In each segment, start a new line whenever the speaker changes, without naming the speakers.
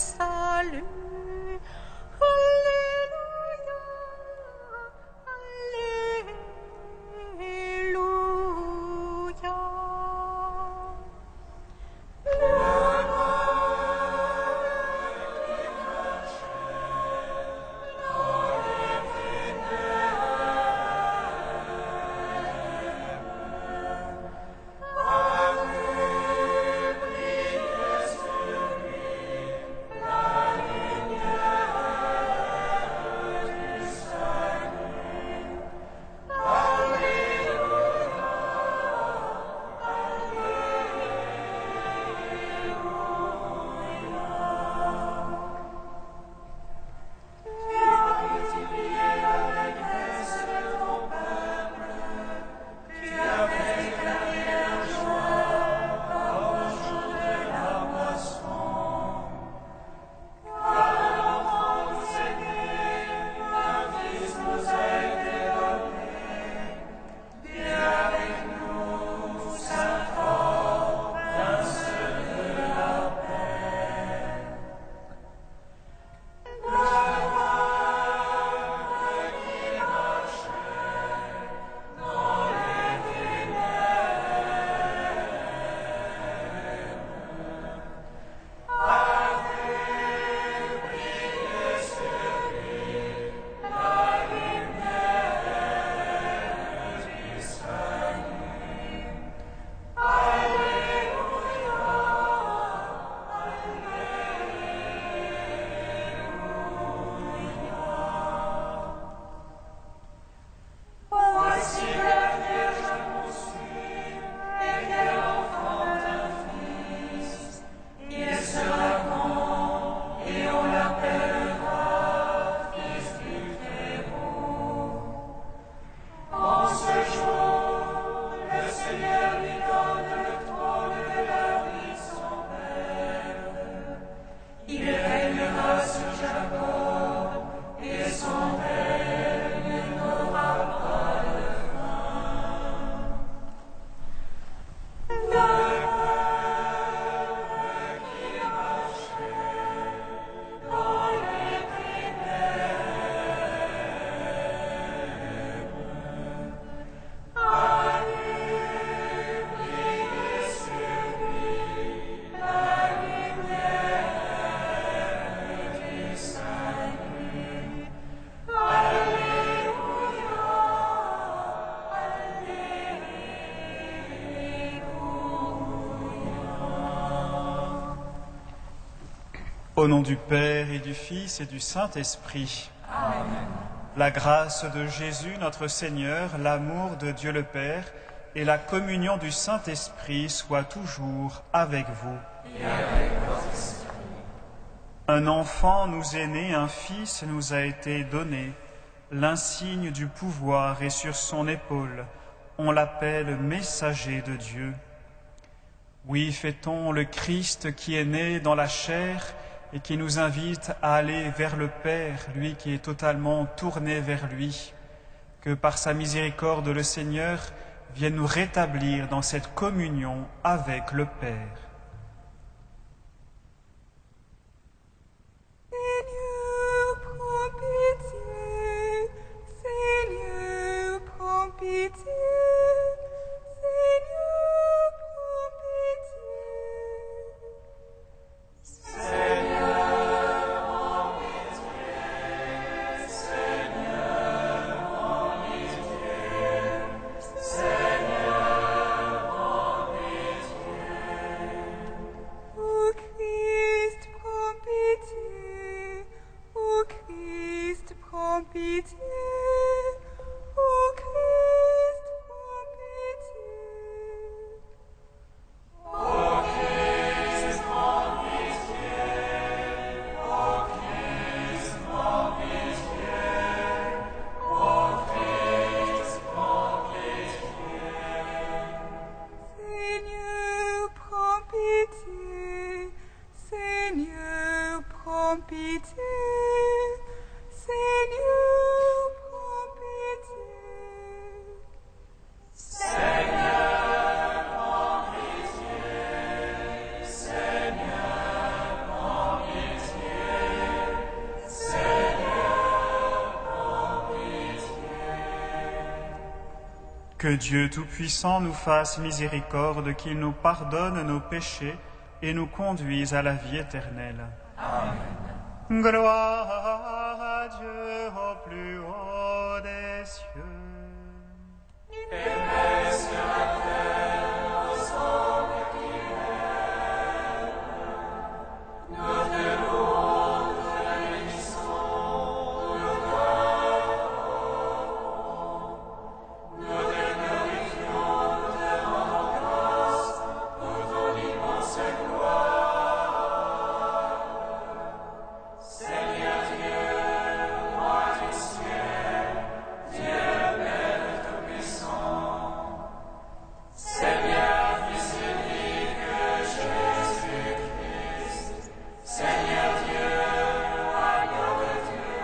salut.
Au nom du Père et du Fils et du Saint-Esprit. Amen. La grâce de Jésus notre Seigneur, l'amour de Dieu le Père et la communion du Saint-Esprit soient toujours avec vous.
Et avec votre esprit.
Un enfant nous est né, un fils nous a été donné. L'insigne du pouvoir est sur son épaule. On l'appelle messager de Dieu. Oui, fêtons le Christ qui est né dans la chair et qui nous invite à aller vers le Père, lui qui est totalement tourné vers lui. Que par sa miséricorde le Seigneur vienne nous rétablir dans cette communion avec le Père.
Seigneur, prends pitié. Seigneur, prends pitié. Seigneur, prends pitié.
Seigneur, prends pitié. Seigneur, prends pitié. Seigneur, prends pitié.
Ô Christ, prends pitié. Ô Christ, prends pitié. Ô Christ, prends pitié.
Ô Christ, prends pitié. Ô Christ, prends pitié. Ô Christ, prends pitié.
Seigneur, prends pitié. Seigneur, prends pitié. Seigneur, prends pitié.
Seigneur, prends pitié. Seigneur, prends pitié.
Que Dieu Tout-Puissant nous fasse miséricorde, qu'il nous pardonne nos péchés et nous conduise à la vie éternelle. Amen. Gloire à Dieu au plus haut des cieux.
Et sur la terre, ensemble qui règne, nous te louons, nous te bénissons, nous t'adorons, nous te glorifions, nous te rendons grâce pour ton immense gloire. Seigneur Dieu, roi du ciel, Dieu Père Tout-Puissant, Seigneur Fils unique Jésus-Christ, Seigneur Dieu, Agneau de Dieu,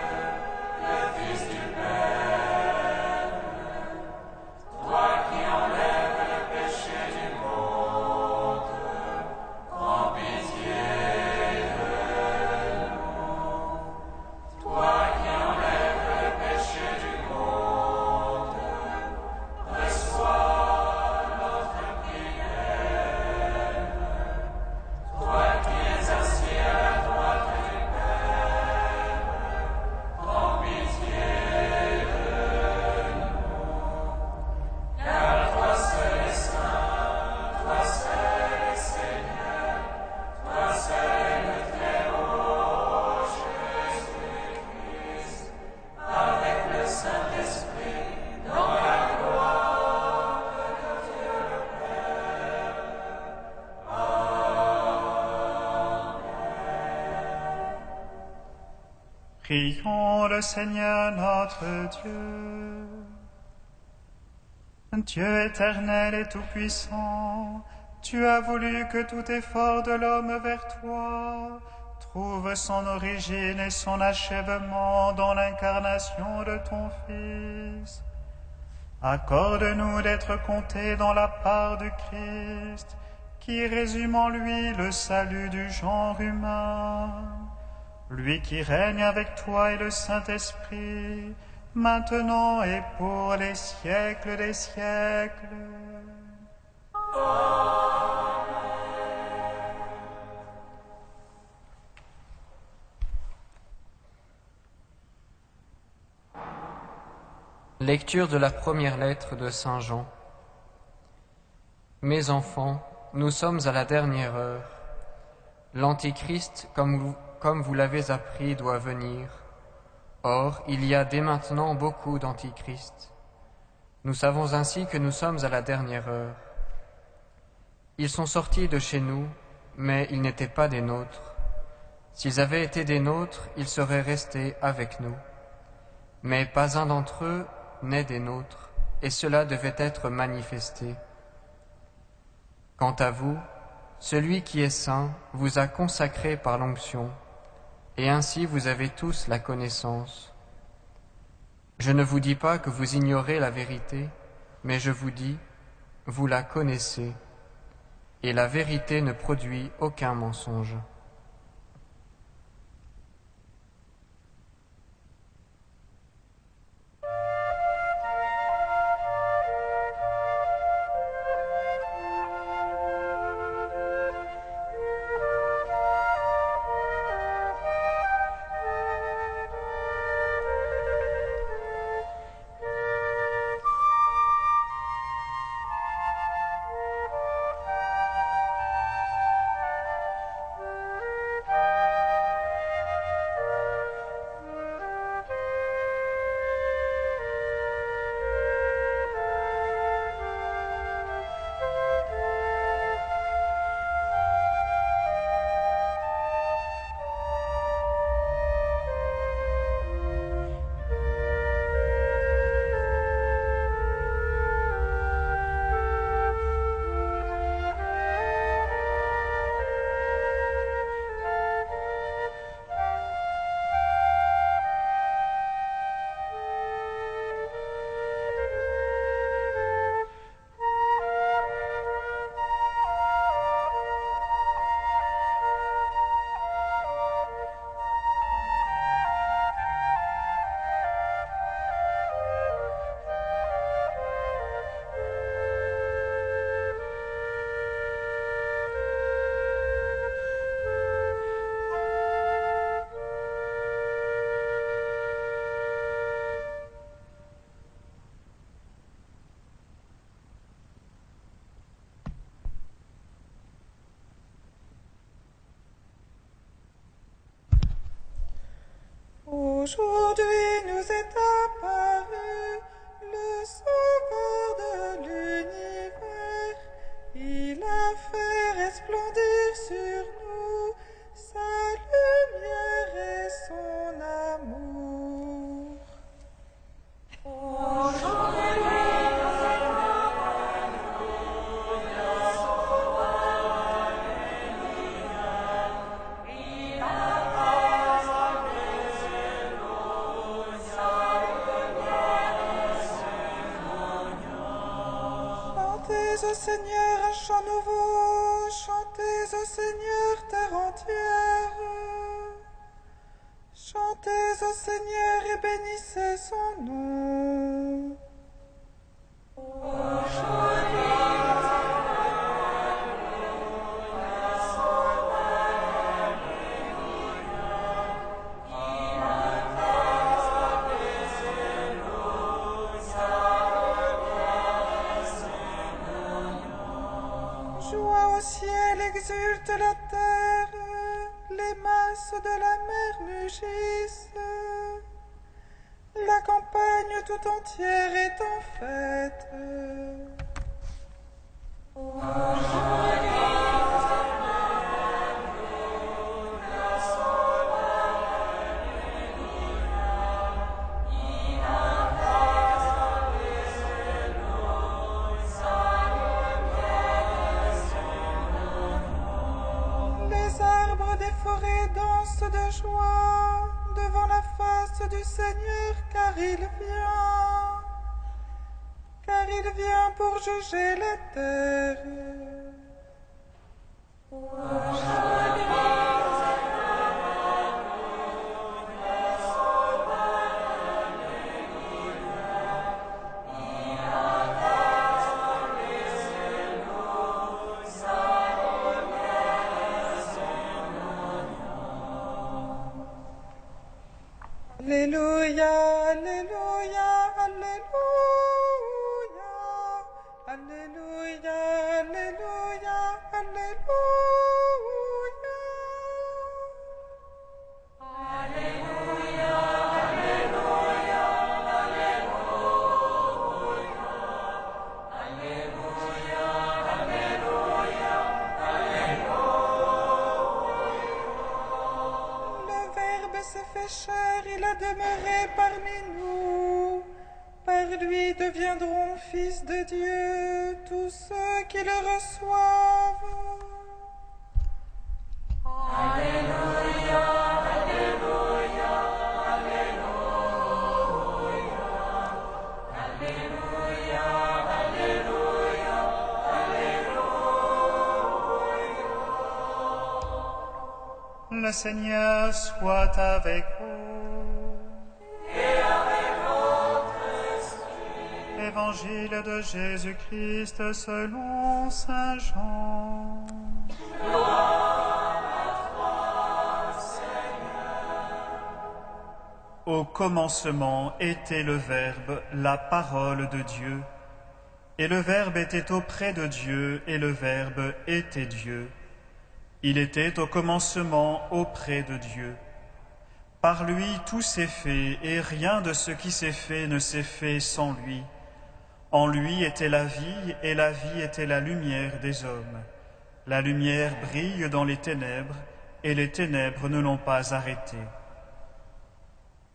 le Fils du Père, toi qui enlèves le péché du monde, prends pitié de nous. Toi qui enlèves le péché du monde, reçois notre prière. Toi qui es assis à la droite du Père, prends pitié de nous. Car toi seul est saint, toi seul est Seigneur, toi seul est le Très-Haut, Jésus-Christ, avec le Saint-Esprit, dans la gloire de Dieu le Père.
Prions le Seigneur notre Dieu. Dieu éternel et tout-puissant, tu as voulu que tout effort de l'homme vers toi trouve son origine et son achèvement dans l'incarnation de ton Fils. Accorde-nous d'être comptés dans la part du Christ, qui résume en lui le salut du genre humain. Lui qui règne avec toi et le Saint-Esprit, maintenant et pour les siècles des siècles.
Lecture de la première lettre de Saint Jean. Mes enfants, nous sommes à la dernière heure. L'Antichrist, comme vous l'avez appris, doit venir. Or, il y a dès maintenant beaucoup d'antichrists. Nous savons ainsi que nous sommes à la dernière heure. Ils sont sortis de chez nous, mais ils n'étaient pas des nôtres. S'ils avaient été des nôtres, ils seraient restés avec nous. Mais pas un d'entre eux n'est des nôtres, et cela devait être manifesté. Quant à vous, celui qui est saint vous a consacré par l'onction, et ainsi vous avez tous la connaissance. Je ne vous dis pas que vous ignorez la vérité, mais je vous dis, vous la connaissez, et la vérité ne produit aucun mensonge.
Aujourd'hui nous est apparu le Sauveur de l'univers. Il a fait resplendir sur nous sa lumière et son amour. Chantez au Seigneur un chant nouveau, chantez au Seigneur terre entière. Chantez au Seigneur et bénissez son nom. Joie au ciel, exulte la terre, les masses de la mer mugissent. La campagne tout entière est en fête. Les arbres des forêts dansent de joie devant la face du Seigneur, car il vient pour juger la terre. Alléluia, Alléluia, Alléluia, Alléluia, Alléluia, Le Verbe s'est fait chair, il a demeuré parmi nous. Par lui deviendront fils de Dieu tous ceux qui le reçoivent.
Le Seigneur soit avec vous. Et avec votre esprit. Évangile de Jésus-Christ selon saint Jean. Gloire à toi, Seigneur. Au commencement était le Verbe, la parole de Dieu. Et le Verbe était auprès de Dieu, et le Verbe était Dieu. Il était au commencement auprès de Dieu. Par lui tout s'est fait, et rien de ce qui s'est fait ne s'est fait sans lui. En lui était la vie, et la vie était la lumière des hommes. La lumière brille dans les ténèbres, et les ténèbres ne l'ont pas arrêtée.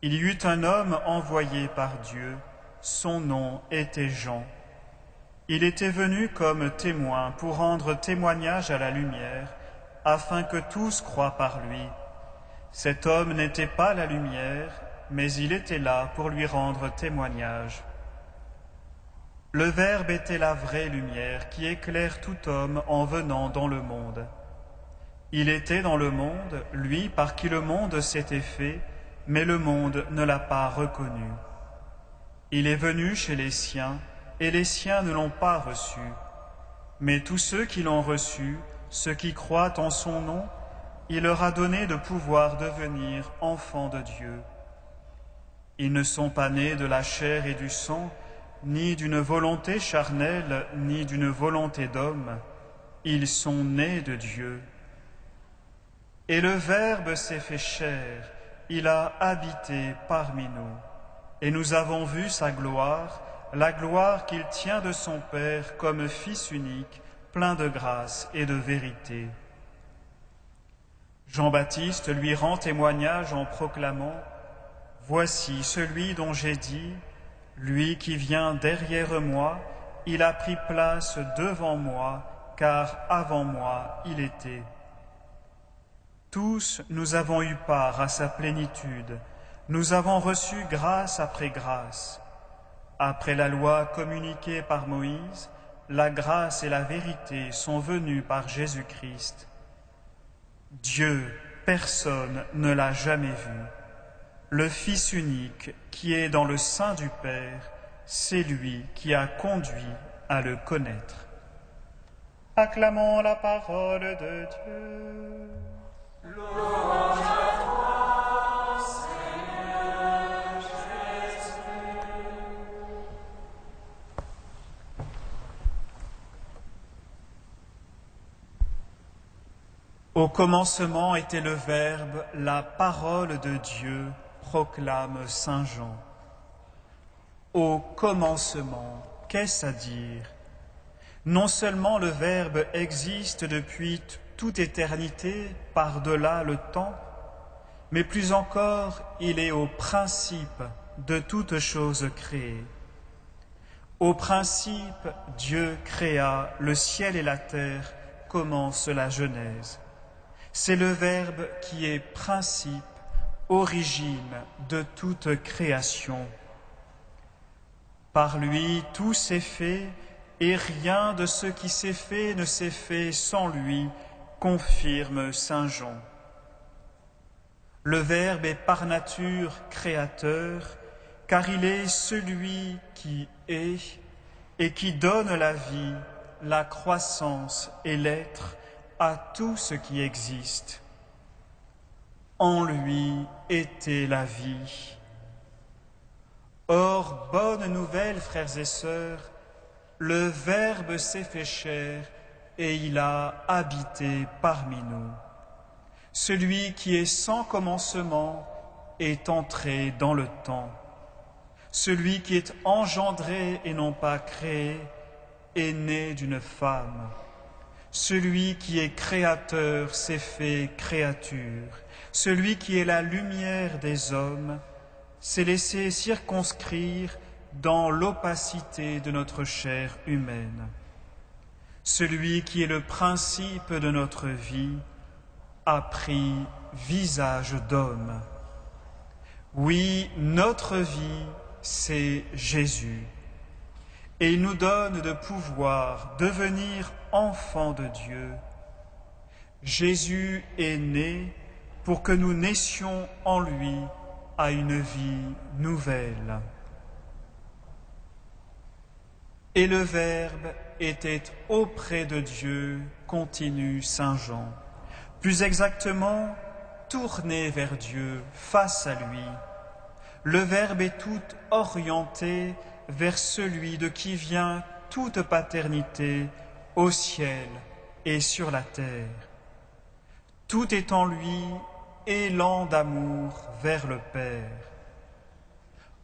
Il y eut un homme envoyé par Dieu, son nom était Jean. Il était venu comme témoin pour rendre témoignage à la lumière, afin que tous croient par lui. Cet homme n'était pas la lumière, mais il était là pour lui rendre témoignage. Le Verbe était la vraie lumière qui éclaire tout homme en venant dans le monde. Il était dans le monde, lui par qui le monde s'était fait, mais le monde ne l'a pas reconnu. Il est venu chez les siens, et les siens ne l'ont pas reçu. Mais tous ceux qui l'ont reçu, ceux qui croient en son nom, il leur a donné de pouvoir devenir enfants de Dieu. Ils ne sont pas nés de la chair et du sang, ni d'une volonté charnelle, ni d'une volonté d'homme. Ils sont nés de Dieu. Et le Verbe s'est fait chair, il a habité parmi nous, et nous avons vu sa gloire, la gloire qu'il tient de son Père comme Fils unique, plein de grâce et de vérité. Jean-Baptiste lui rend témoignage en proclamant « Voici celui dont j'ai dit, lui qui vient derrière moi, il a pris place devant moi, car avant moi il était. » Tous nous avons eu part à sa plénitude, nous avons reçu grâce après grâce. Après la loi communiquée par Moïse, la grâce et la vérité sont venues par Jésus-Christ. Dieu, personne ne l'a jamais vu. Le Fils unique qui est dans le sein du Père, c'est lui qui a conduit à le connaître. Acclamons la parole de Dieu.
Louange à toi, Seigneur Jésus.
Au commencement était le Verbe, la parole de Dieu, proclame saint Jean. Au commencement, qu'est-ce à dire? Non seulement le Verbe existe depuis toute éternité, par-delà le temps, mais plus encore, il est au principe de toute chose créée. Au principe, Dieu créa le ciel et la terre, commence la Genèse. C'est le Verbe qui est principe, origine de toute création. Par lui, tout s'est fait, et rien de ce qui s'est fait ne s'est fait sans lui, confirme saint Jean. Le Verbe est par nature créateur, car il est celui qui est et qui donne la vie, la croissance et l'être à tout ce qui existe. En lui était la vie. Or, bonne nouvelle, frères et sœurs, le Verbe s'est fait chair et il a habité parmi nous. Celui qui est sans commencement est entré dans le temps. Celui qui est engendré et non pas créé est né d'une femme. Celui qui est créateur s'est fait créature. Celui qui est la lumière des hommes s'est laissé circonscrire dans l'opacité de notre chair humaine. Celui qui est le principe de notre vie a pris visage d'homme. Oui, notre vie, c'est Jésus. Et il nous donne de pouvoir devenir enfants de Dieu. Jésus est né pour que nous naissions en lui à une vie nouvelle. Et le Verbe était auprès de Dieu, continue saint Jean. Plus exactement, tourné vers Dieu, face à lui. Le Verbe est tout orienté vers celui de qui vient toute paternité au ciel et sur la terre. Tout est en lui élan d'amour vers le Père.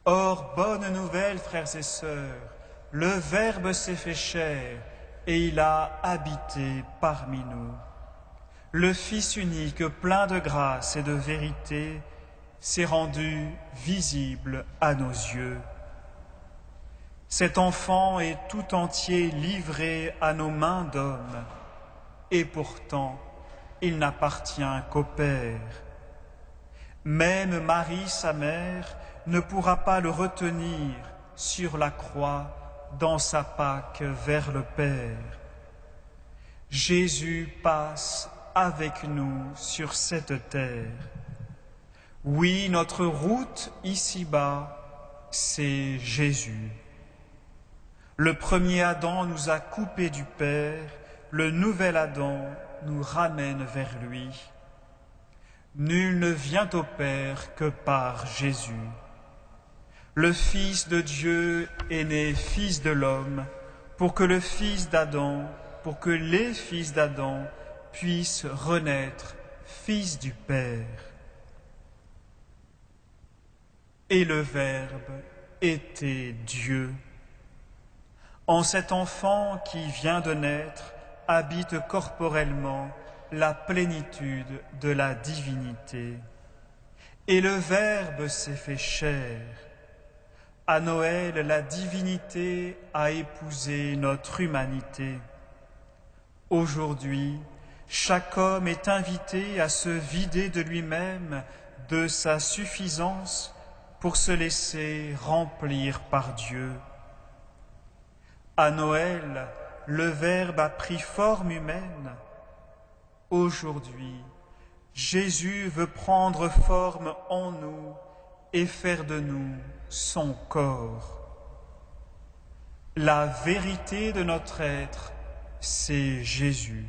Or, bonne nouvelle, frères et sœurs, le Verbe s'est fait chair et il a habité parmi nous. Le Fils unique, plein de grâce et de vérité, s'est rendu visible à nos yeux. Cet enfant est tout entier livré à nos mains d'hommes, et pourtant il n'appartient qu'au Père. Même Marie, sa mère, ne pourra pas le retenir sur la croix dans sa Pâque vers le Père. Jésus passe avec nous sur cette terre. Oui, notre route ici-bas, c'est Jésus. Le premier Adam nous a coupés du Père, le nouvel Adam nous ramène vers lui. Nul ne vient au Père que par Jésus. Le Fils de Dieu est né Fils de l'homme, pour que le Fils d'Adam, pour que les fils d'Adam puissent renaître Fils du Père. et le Verbe était Dieu. En cet enfant qui vient de naître habite corporellement la plénitude de la divinité. Et le Verbe s'est fait chair. À Noël, la divinité a épousé notre humanité. Aujourd'hui, chaque homme est invité à se vider de lui-même, de sa suffisance, pour se laisser remplir par Dieu. À Noël, le Verbe a pris forme humaine. Aujourd'hui, Jésus veut prendre forme en nous et faire de nous son corps. La vérité de notre être, c'est Jésus.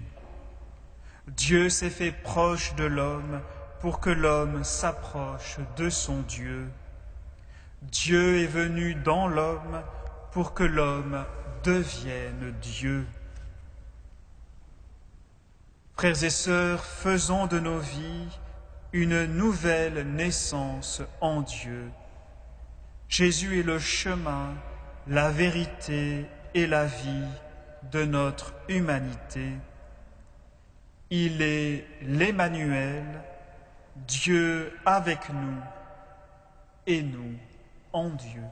Dieu s'est fait proche de l'homme pour que l'homme s'approche de son Dieu. Dieu est venu dans l'homme pour que l'homme devienne Dieu. Frères et sœurs, faisons de nos vies une nouvelle naissance en Dieu. Jésus est le chemin, la vérité et la vie de notre humanité. Il est l'Emmanuel, Dieu avec nous et nous en Dieu.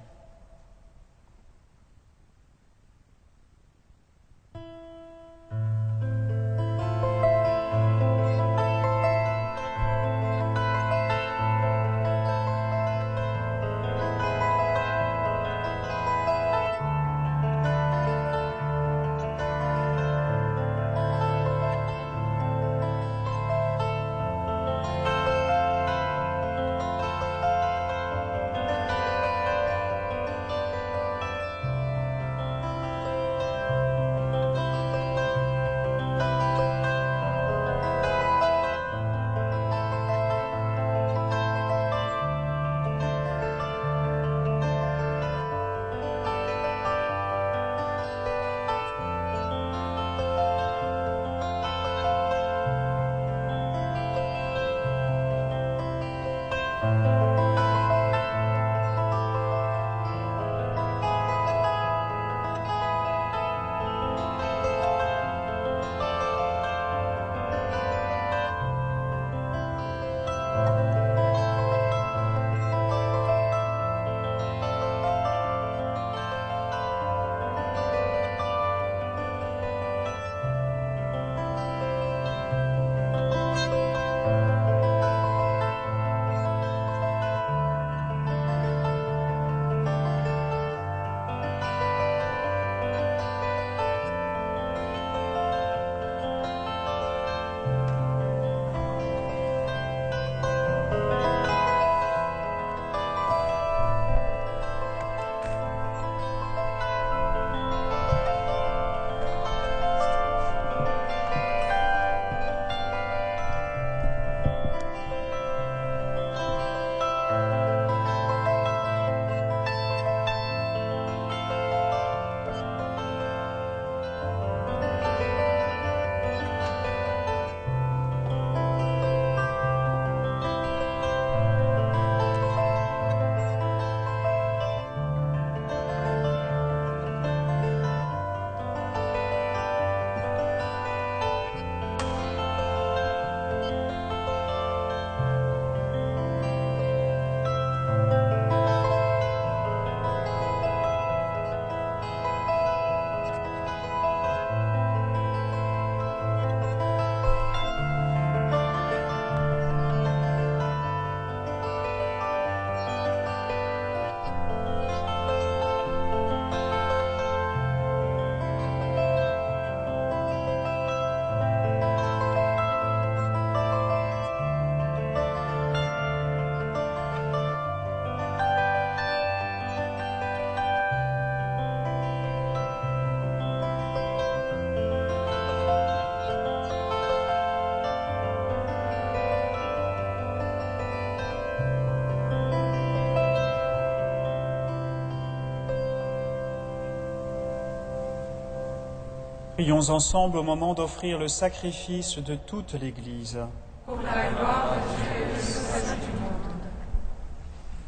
Prions ensemble au moment d'offrir le sacrifice de toute l'Église.
Pour la gloire de Dieu et le salut du monde.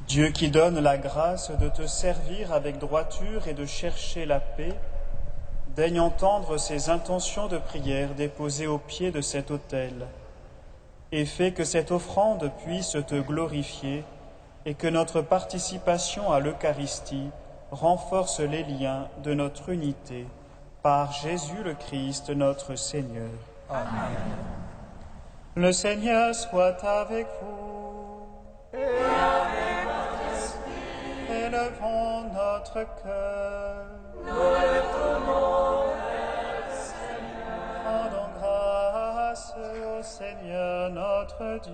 Dieu qui donne la grâce de te servir avec droiture et de chercher la paix, daigne entendre ces intentions de prière déposées au pied de cet autel, et fais que cette offrande puisse te glorifier et que notre participation à l'Eucharistie renforce les liens de notre unité. Par Jésus le Christ, notre Seigneur.
Amen.
Le Seigneur soit avec vous.
Et avec votre esprit.
Élevons notre cœur.
Nous le tournons vers le Seigneur.
Rendons grâce au Seigneur notre Dieu.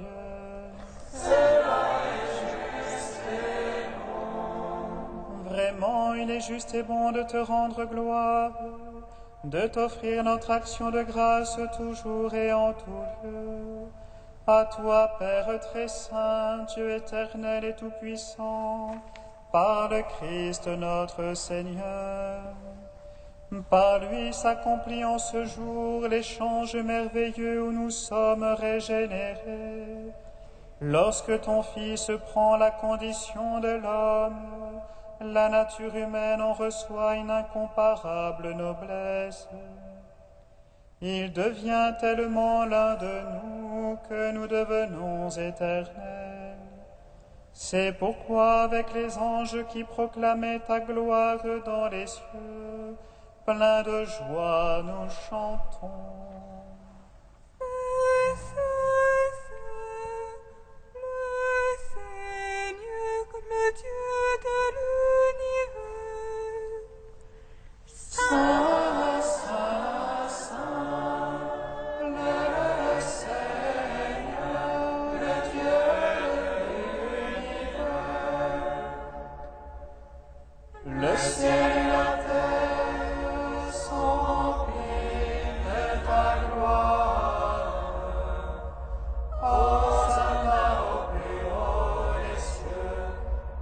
Cela est juste et bon.
Vraiment, il est juste et bon de te rendre gloire, de t'offrir notre action de grâce toujours et en tout lieu. À toi, Père très saint, Dieu éternel et tout-puissant, par le Christ notre Seigneur. Par lui s'accomplit en ce jour l'échange merveilleux où nous sommes régénérés. Lorsque ton Fils prend la condition de l'homme, la nature humaine en reçoit une incomparable noblesse. Il devient tellement l'un de nous que nous devenons éternels. C'est pourquoi avec les anges qui proclamaient ta gloire dans les cieux, pleins de joie nous chantons.
Le Seigneur, le Dieu de l'univers.
Saint, Saint, Saint, le Seigneur, le Dieu de l'univers. Le ciel et la terre sont remplis de ta gloire. Hosanna au plus haut des cieux,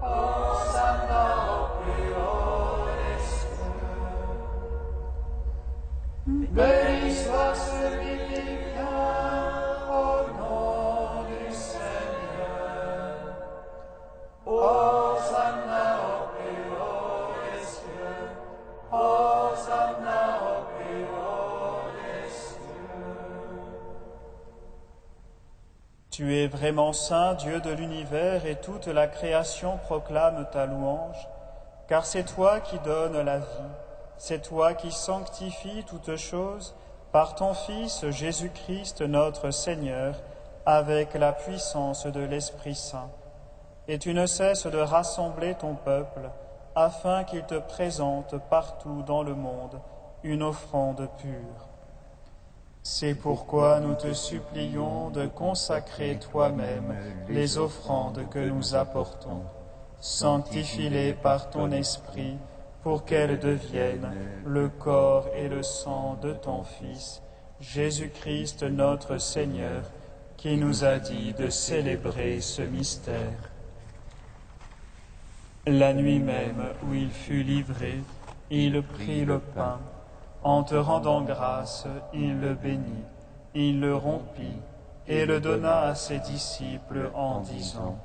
Hosanna au plus haut des cieux. Béni soit celui qui vient au nom du Seigneur. Hosanna au plus haut des cieux, Hosanna au plus haut des cieux. Tu es vraiment saint, Dieu de l'univers, et toute la création proclame ta louange, car c'est toi qui donnes la vie, c'est toi qui sanctifies toutes choses par ton Fils Jésus-Christ notre Seigneur, avec la puissance de l'Esprit Saint. Et tu ne cesses de rassembler ton peuple, afin qu'il te présente partout dans le monde une offrande pure. C'est pourquoi nous te supplions de consacrer toi-même les offrandes que nous apportons. Sanctifie-les par ton Esprit, pour qu'elles deviennent le corps et le sang de ton Fils, Jésus-Christ notre Seigneur, qui nous a dit de célébrer ce mystère. La nuit même où il fut livré, il prit le pain. En te rendant grâce, il le bénit, il le rompit et le donna à ses disciples en disant :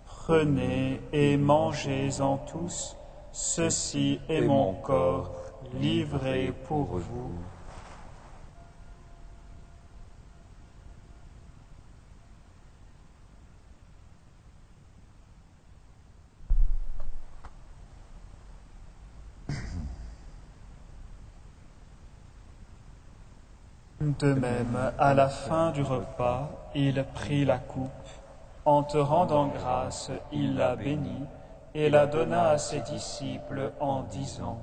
Prenez et mangez-en tous, ceci est mon corps livré pour vous. De même, à la fin du repas, il prit la coupe. En te rendant grâce, il la bénit et la donna à ses disciples en disant :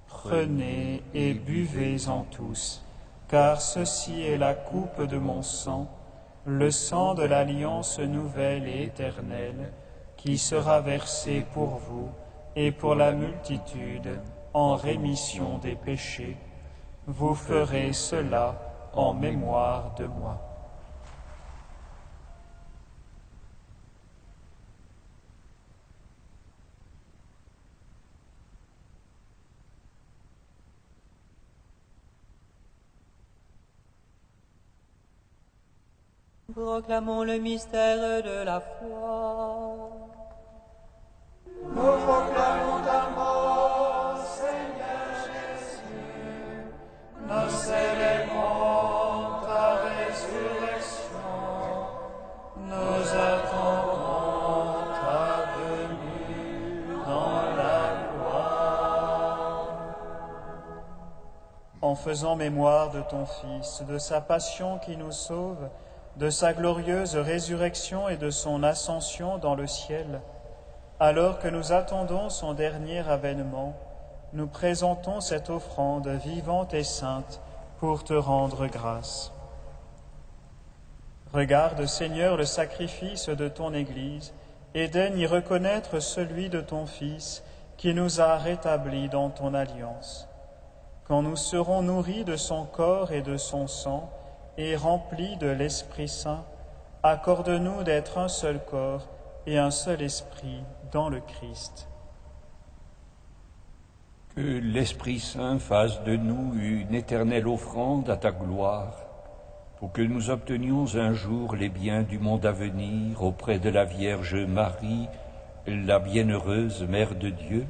Prenez et buvez-en tous, car ceci est la coupe de mon sang, le sang de l'alliance nouvelle et éternelle, qui sera versé pour vous et pour la multitude en rémission des péchés. Vous ferez cela en mémoire de moi.
Proclamons le mystère de la foi.
Nous proclamons ta mort, Seigneur Jésus. Nous célébrons ta résurrection. Nous attendons ta venue dans la gloire.
En faisant mémoire de ton Fils, de sa passion qui nous sauve, de sa glorieuse résurrection et de son ascension dans le ciel, alors que nous attendons son dernier avènement, nous présentons cette offrande vivante et sainte pour te rendre grâce. Regarde, Seigneur, le sacrifice de ton Église et daigne y reconnaître celui de ton Fils qui nous a rétablis dans ton alliance. Quand nous serons nourris de son corps et de son sang et remplis de l'Esprit Saint, accorde-nous d'être un seul corps et un seul esprit dans le Christ.
Que l'Esprit Saint fasse de nous une éternelle offrande à ta gloire, pour que nous obtenions un jour les biens du monde à venir auprès de la Vierge Marie, la bienheureuse Mère de Dieu,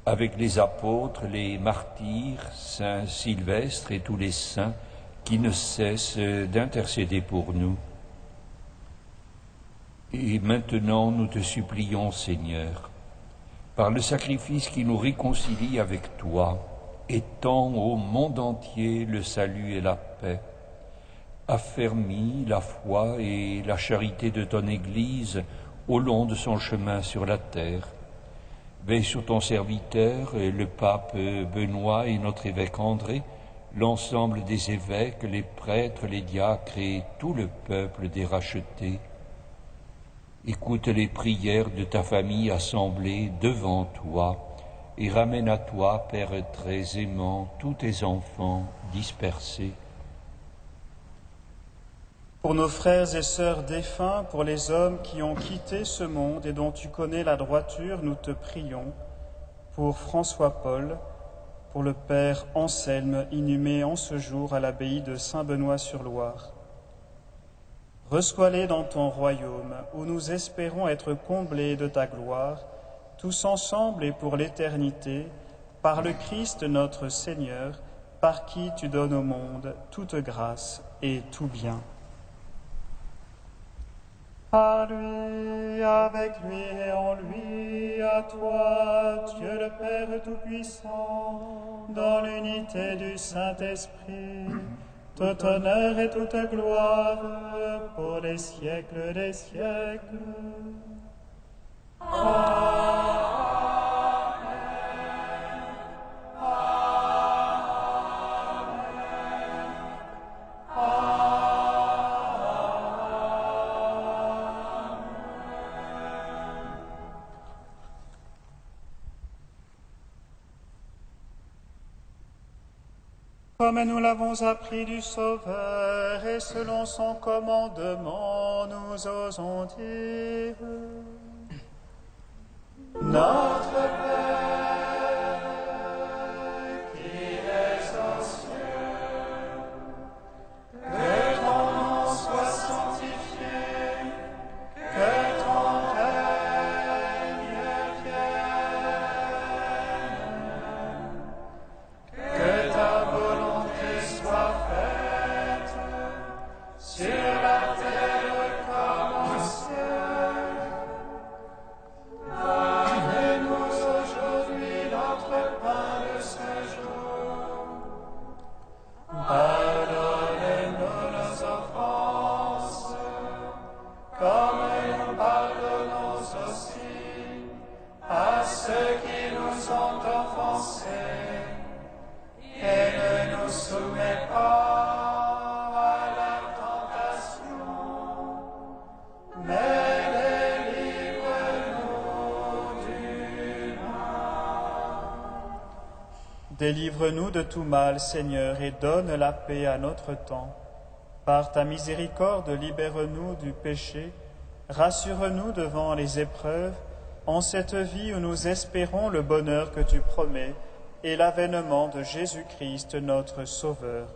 avec les apôtres, les martyrs, Saint Sylvestre et tous les saints qui ne cessent d'intercéder pour nous. Et maintenant, nous te supplions, Seigneur, par le sacrifice qui nous réconcilie avec toi, étends au monde entier le salut et la paix. Affermis la foi et la charité de ton Église au long de son chemin sur la terre. Veille sur ton serviteur, le pape Benoît et notre évêque André, l'ensemble des évêques, les prêtres, les diacres et tout le peuple des rachetés. Écoute les prières de ta famille assemblée devant toi et ramène à toi, Père très aimant, tous tes enfants dispersés.
Pour nos frères et sœurs défunts, pour les hommes qui ont quitté ce monde et dont tu connais la droiture, nous te prions. Pour François-Paul, pour le Père Anselme, inhumé en ce jour à l'abbaye de Saint-Benoît-sur-Loire. Reçois-les dans ton royaume, où nous espérons être comblés de ta gloire, tous ensemble et pour l'éternité, par le Christ notre Seigneur, par qui tu donnes au monde toute grâce et tout bien. À lui, avec lui et en lui, à toi, Dieu le Père Tout-Puissant, dans l'unité du Saint-Esprit, tout honneur et toute gloire pour les siècles des siècles. Comme nous l'avons appris du Sauveur et selon son commandement, nous osons dire: Notre Père, qui es aux cieux, que ton nom soit sanctifié, que ton règne vienne, que ta volonté soit faite sur la terre comme au ciel. Donne-nous aujourd'hui notre pain de ce jour. Pardonne-nous nos offenses, comme nous pardonnons aussi à ceux qui nous ont offensés. Et ne nous soumets pas à la tentation, mais délivre-nous du mal. Délivre-nous de tout mal, Seigneur, et donne la paix à notre temps. Par ta miséricorde, libère-nous du péché, rassure-nous devant les épreuves, en cette vie où nous espérons le bonheur que tu promets, et l'avènement de Jésus-Christ, notre Sauveur.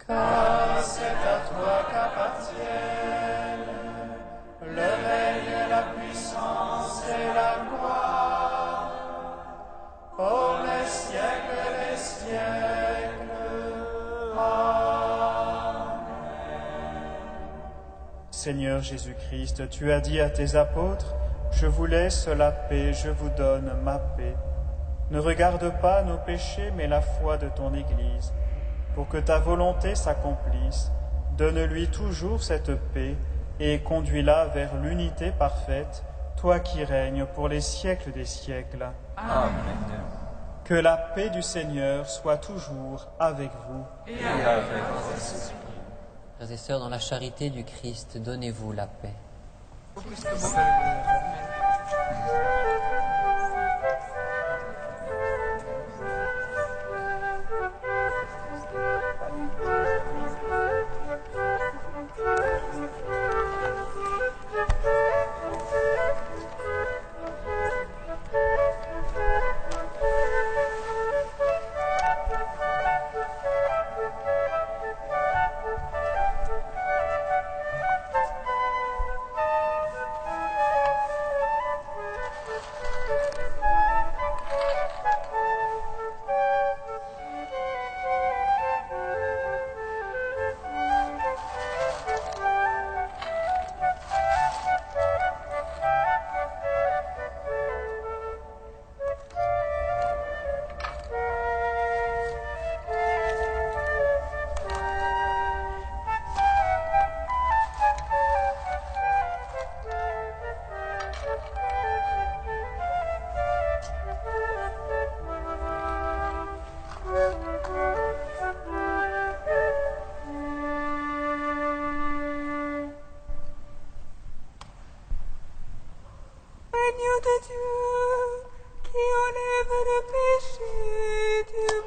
Car c'est à toi qu'appartiennent le règne, la puissance et la Seigneur Jésus-Christ, tu as dit à tes apôtres, « Je vous laisse la paix, je vous donne ma paix. » Ne regarde pas nos péchés, mais la foi de ton Église. Pour que ta volonté s'accomplisse, donne-lui toujours cette paix et conduis-la vers l'unité parfaite, toi qui règnes pour les siècles des siècles.
Amen.
Que la paix du Seigneur soit toujours avec vous.
Et avec votre esprit.
Frères et sœurs, dans la charité du Christ, donnez-vous la paix.
Agneau de Dieu, qui enlève le péché du monde.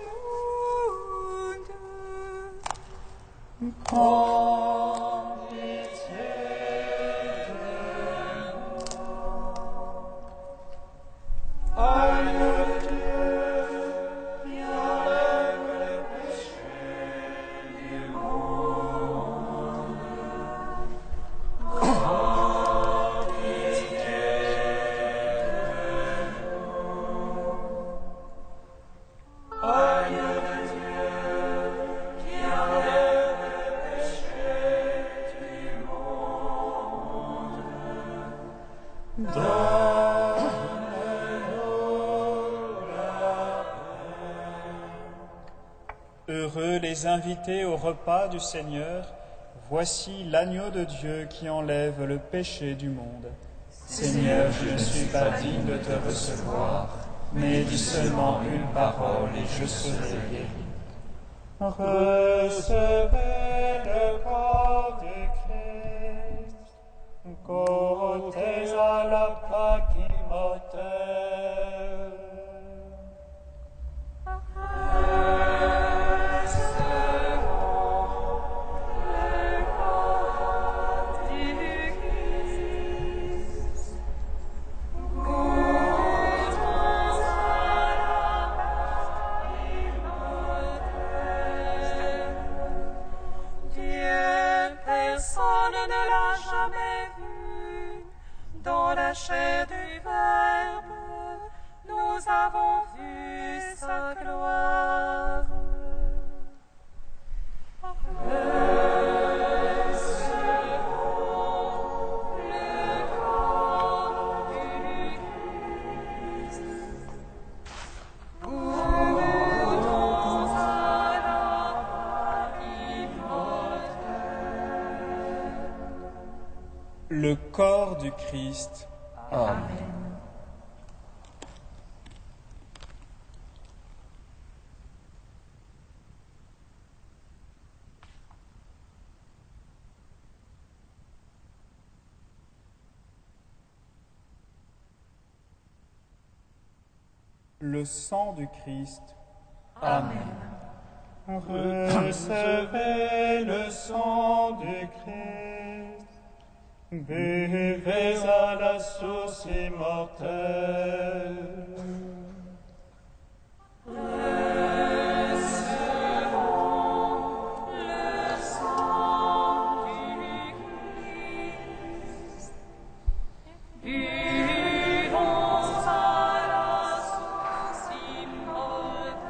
Heureux les invités au repas du Seigneur, voici l'agneau de Dieu qui enlève le péché du monde. Seigneur, je ne suis pas digne de te recevoir, mais dis seulement une parole et je serai guéri. Recevez le corps du Christ, goûtez à la plaque immortelle.
Dans la chair du Verbe, nous avons vu sa gloire. Recevons le corps du Christ. Goûtons à la Pâque immortelle.
Le corps du Christ.
Amen.
Le sang du Christ. Amen. Recevez le sang du Christ. Buvez à la source immortelle.
Recevons le sang du Christ. Buvons à la source immortelle.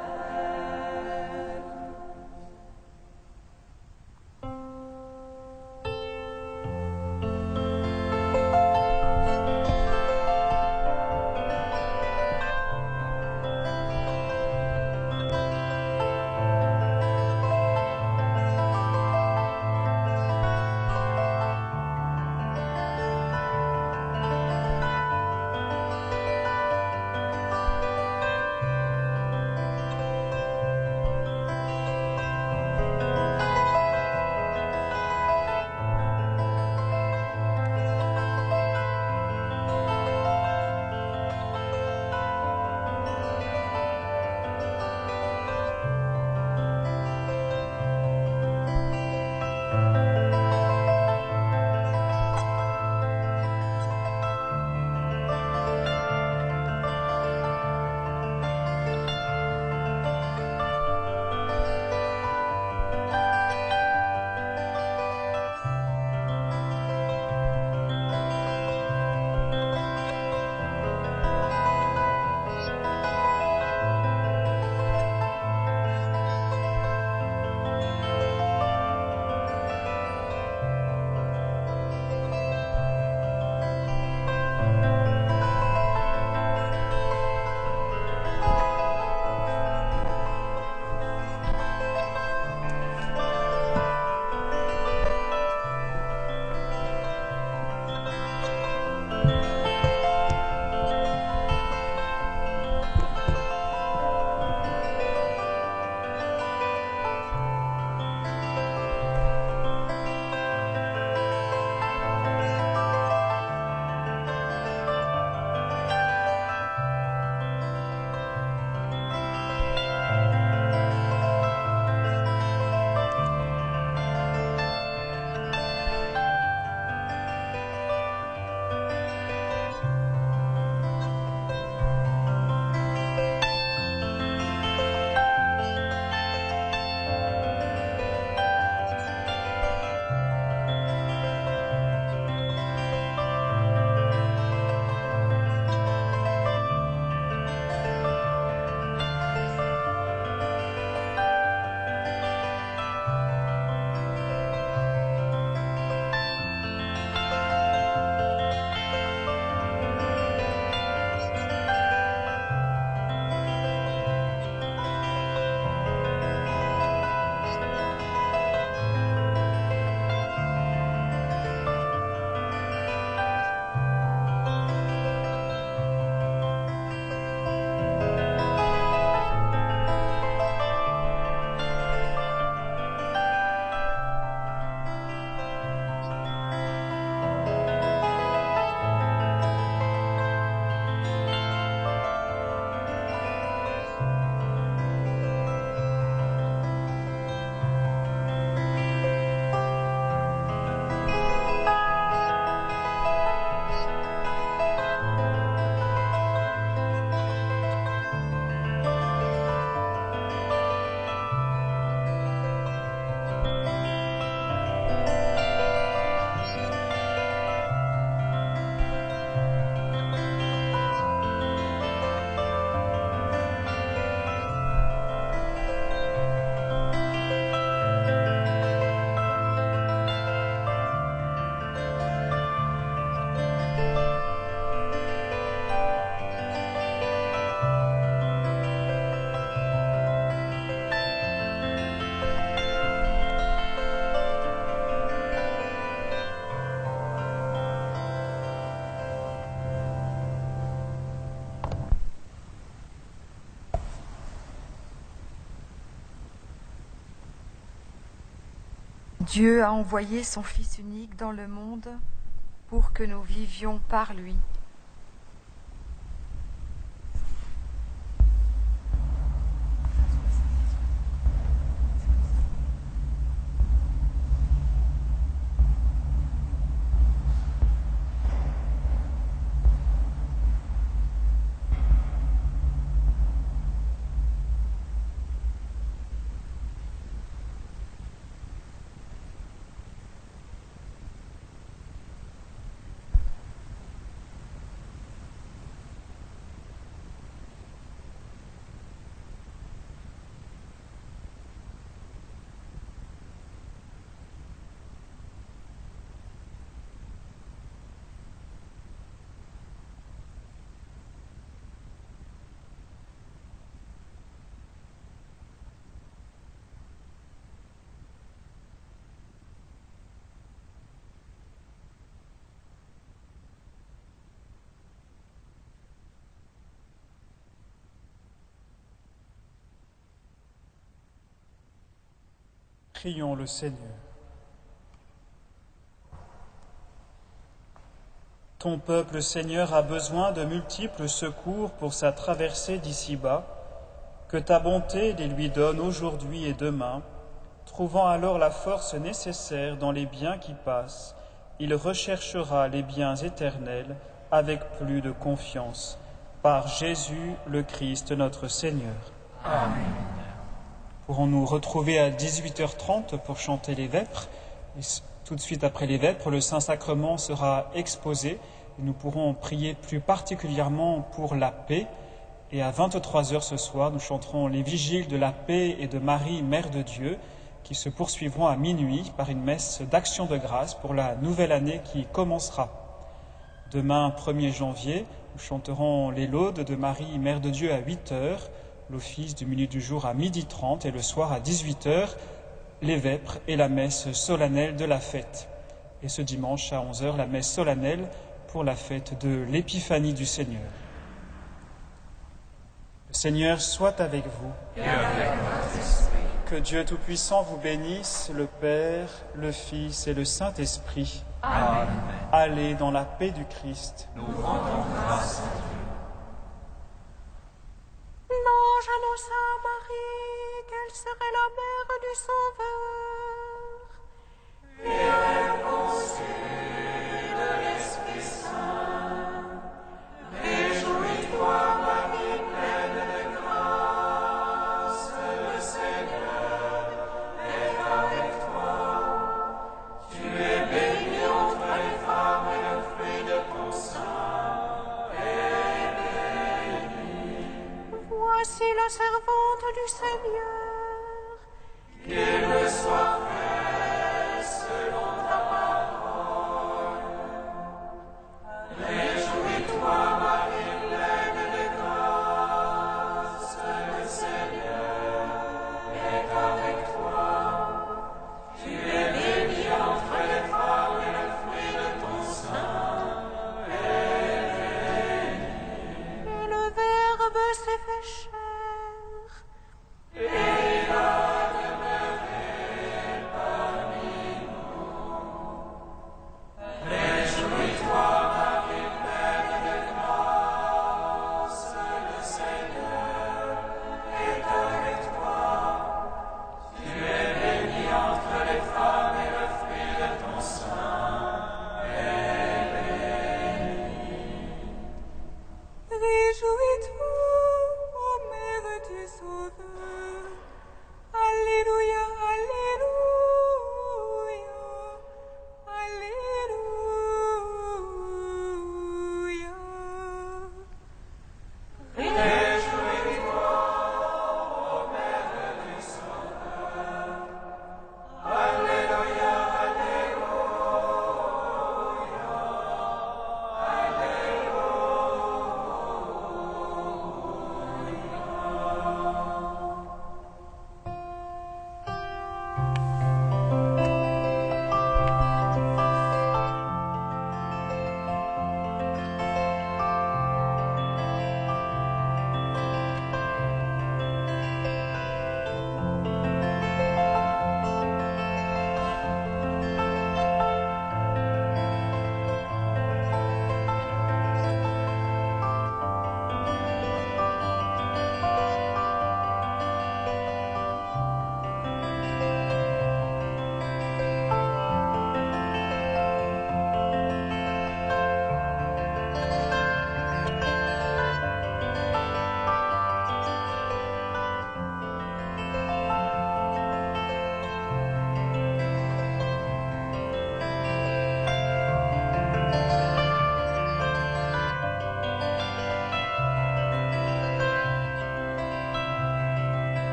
Dieu a envoyé son Fils unique dans le monde pour que nous vivions par lui.
Prions le Seigneur. Ton peuple, Seigneur, a besoin de multiples secours pour sa traversée d'ici-bas. Que ta bonté les lui donne aujourd'hui et demain. Trouvant alors la force nécessaire dans les biens qui passent, il recherchera les biens éternels avec plus de confiance. Par Jésus le Christ notre Seigneur. Amen. Pourrons-nous retrouver à 18h30 pour chanter les vêpres. Et tout de suite après les vêpres, le Saint-Sacrement sera exposé et nous pourrons prier plus particulièrement pour la paix. Et à 23h ce soir, nous chanterons les vigiles de la paix et de Marie, Mère de Dieu, qui se poursuivront à minuit par une messe d'action de grâce pour la nouvelle année qui commencera. Demain, 1er janvier, nous chanterons les laudes de Marie, Mère de Dieu à 8h, l'office du milieu du jour à 12h30 et le soir à 18h, les vêpres et la messe solennelle de la fête. Et ce dimanche à 11h, la messe solennelle pour la fête de l'Épiphanie du Seigneur. Le Seigneur soit avec vous.
Et avec votre esprit.
Que Dieu Tout-Puissant vous bénisse, le Père, le Fils et le Saint-Esprit.
Amen.
Allez dans la paix du Christ.
Nous rendons grâce à Dieu.
L'ange annonça à Marie qu'elle serait la mère du Sauveur.
Et elle conçut de l'Esprit Saint. Réjouis-toi, Marie, pleine de grâce, le Seigneur est avec toi. Tu es bénie entre les femmes et le fruit de ton sein est béni.
Voici la servante du Seigneur.